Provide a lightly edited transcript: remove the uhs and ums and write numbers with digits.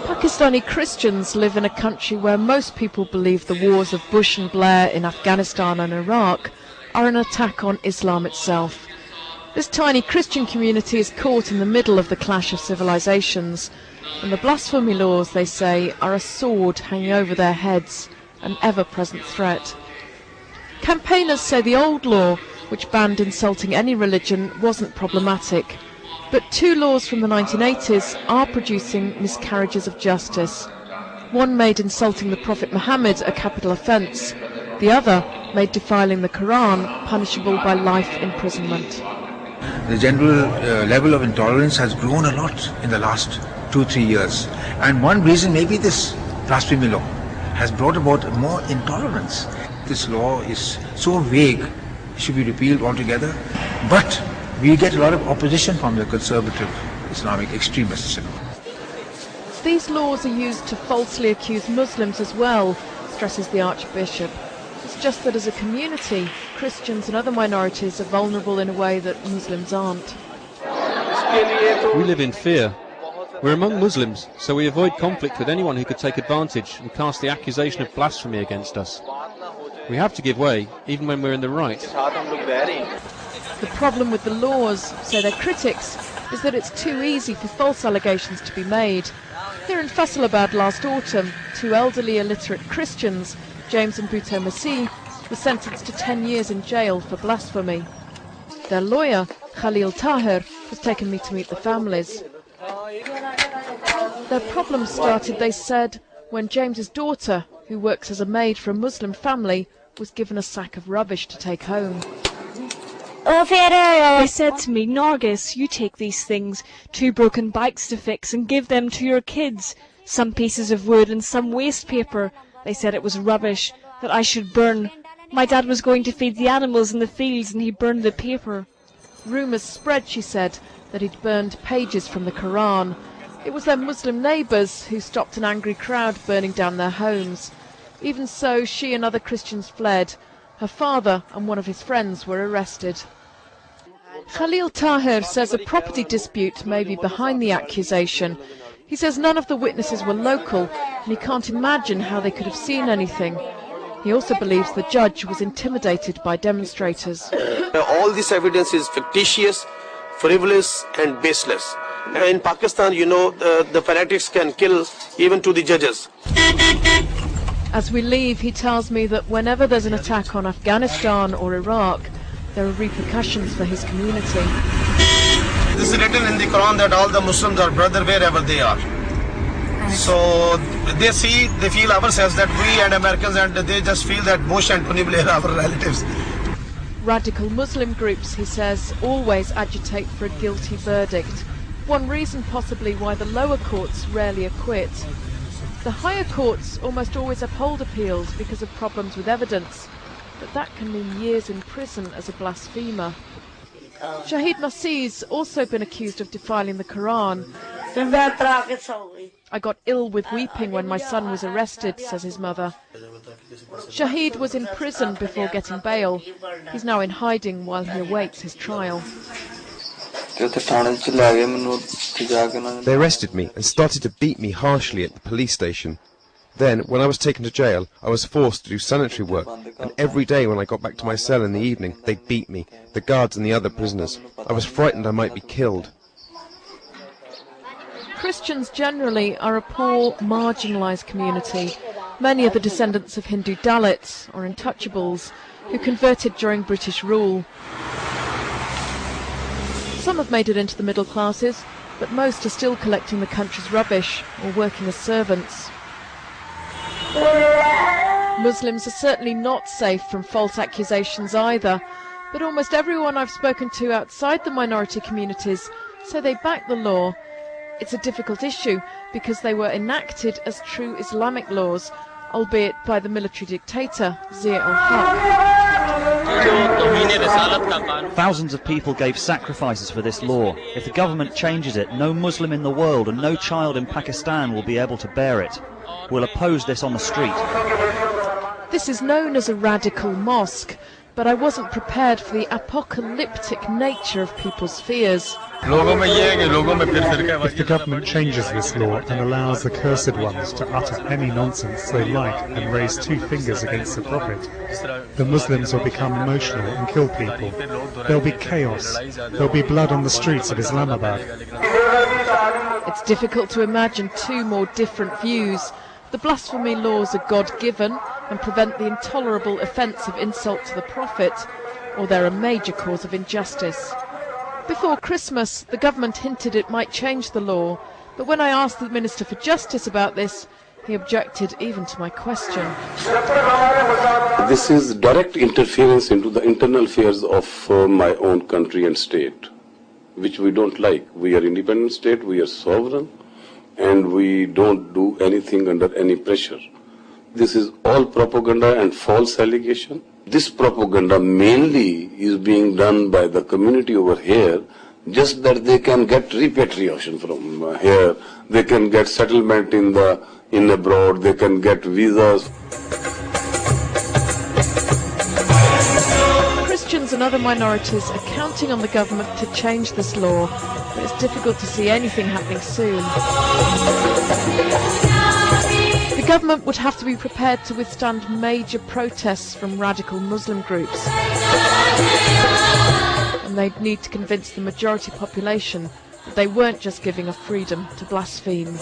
Pakistani Christians live in a country where most people believe the wars of Bush and Blair in Afghanistan and Iraq are an attack on Islam itself. This tiny Christian community is caught in the middle of the clash of civilizations, and the blasphemy laws, they say, are a sword hanging over their heads, an ever-present threat. Campaigners say the old law, which banned insulting any religion, wasn't problematic. But two laws from the 1980s are producing miscarriages of justice. One made insulting the Prophet Muhammad a capital offence. The other made defiling the Quran punishable by life imprisonment. The general level of intolerance has grown a lot in the last 2-3 years. And one reason may be this blasphemy law has brought about more intolerance. This law is so vague, it should be repealed altogether. But we get a lot of opposition from the conservative Islamic extremists. These laws are used to falsely accuse Muslims as well, stresses the Archbishop. It's just that as a community, Christians and other minorities are vulnerable in a way that Muslims aren't. We live in fear. We're among Muslims, so we avoid conflict with anyone who could take advantage and cast the accusation of blasphemy against us. We have to give way, even when we're in the right. The problem with the laws, say their critics, is that it's too easy for false allegations to be made. Here in Faisalabad last autumn, two elderly illiterate Christians, James and Bhutto Masih, were sentenced to 10 years in jail for blasphemy. Their lawyer, Khalil Tahir, has taken me to meet the families. Their problem started, they said, when James's daughter, who works as a maid for a Muslim family, was given a sack of rubbish to take home. They said to me, Nargis, you take these things, 2 broken bikes to fix, and give them to your kids. Some pieces of wood and some waste paper. They said it was rubbish, that I should burn. My dad was going to feed the animals in the fields and he burned the paper. Rumours spread, she said, that he'd burned pages from the Quran. It was their Muslim neighbours who stopped an angry crowd burning down their homes. Even so, she and other Christians fled. Her father and one of his friends were arrested. Khalil Tahir says a property dispute may be behind the accusation. He says none of the witnesses were local, and he can't imagine how they could have seen anything. He also believes the judge was intimidated by demonstrators. All this evidence is fictitious, frivolous and baseless. In Pakistan, you know, the fanatics can kill even to the judges. As we leave, he tells me that whenever there's an attack on Afghanistan or Iraq, there are repercussions for his community. This is written in the Quran that all the Muslims are brother wherever they are. So they feel ourselves that we and Americans, and they just feel that Bush and Tony Blair are our relatives. Radical Muslim groups, he says, always agitate for a guilty verdict. One reason possibly why the lower courts rarely acquit. The higher courts almost always uphold appeals because of problems with evidence, but that can mean years in prison as a blasphemer. Shahid Masih's also been accused of defiling the Quran. I got ill with weeping when my son was arrested, says his mother. Shahid was in prison before getting bail. He's now in hiding while he awaits his trial. They arrested me and started to beat me harshly at the police station. Then, when I was taken to jail, I was forced to do sanitary work, and every day when I got back to my cell in the evening, they beat me, the guards and the other prisoners. I was frightened I might be killed. Christians generally are a poor, marginalised community. Many are the descendants of Hindu Dalits, or untouchables, who converted during British rule. Some have made it into the middle classes, but most are still collecting the country's rubbish or working as servants. Muslims are certainly not safe from false accusations either, but almost everyone I've spoken to outside the minority communities say they back the law. It's a difficult issue because they were enacted as true Islamic laws, albeit by the military dictator Zia al-Haq. Thousands of people gave sacrifices for this law. If the government changes it, no Muslim in the world and no child in Pakistan will be able to bear it. We'll oppose this on the street. This is known as a radical mosque. but I wasn't prepared for the apocalyptic nature of people's fears. If the government changes this law and allows the cursed ones to utter any nonsense they like and raise two fingers against the Prophet, the Muslims will become emotional and kill people. There'll be chaos. There'll be blood on the streets of Islamabad. It's difficult to imagine two more different views. The blasphemy laws are God-given and prevent the intolerable offence of insult to the Prophet, or they're a major cause of injustice. Before Christmas, the government hinted it might change the law, but when I asked the Minister for Justice about this, he objected even to my question. This is direct interference into the internal affairs of my own country and state, which we don't like. We are an independent state, we are sovereign, and we don't do anything under any pressure. This is all propaganda and false allegation. This propaganda mainly is being done by the community over here, just that they can get repatriation from here, they can get settlement in abroad, they can get visas. Christians and other minorities are counting on the government to change this law, but it's difficult to see anything happening soon. The government would have to be prepared to withstand major protests from radical Muslim groups. And they'd need to convince the majority population that they weren't just giving a freedom to blaspheme.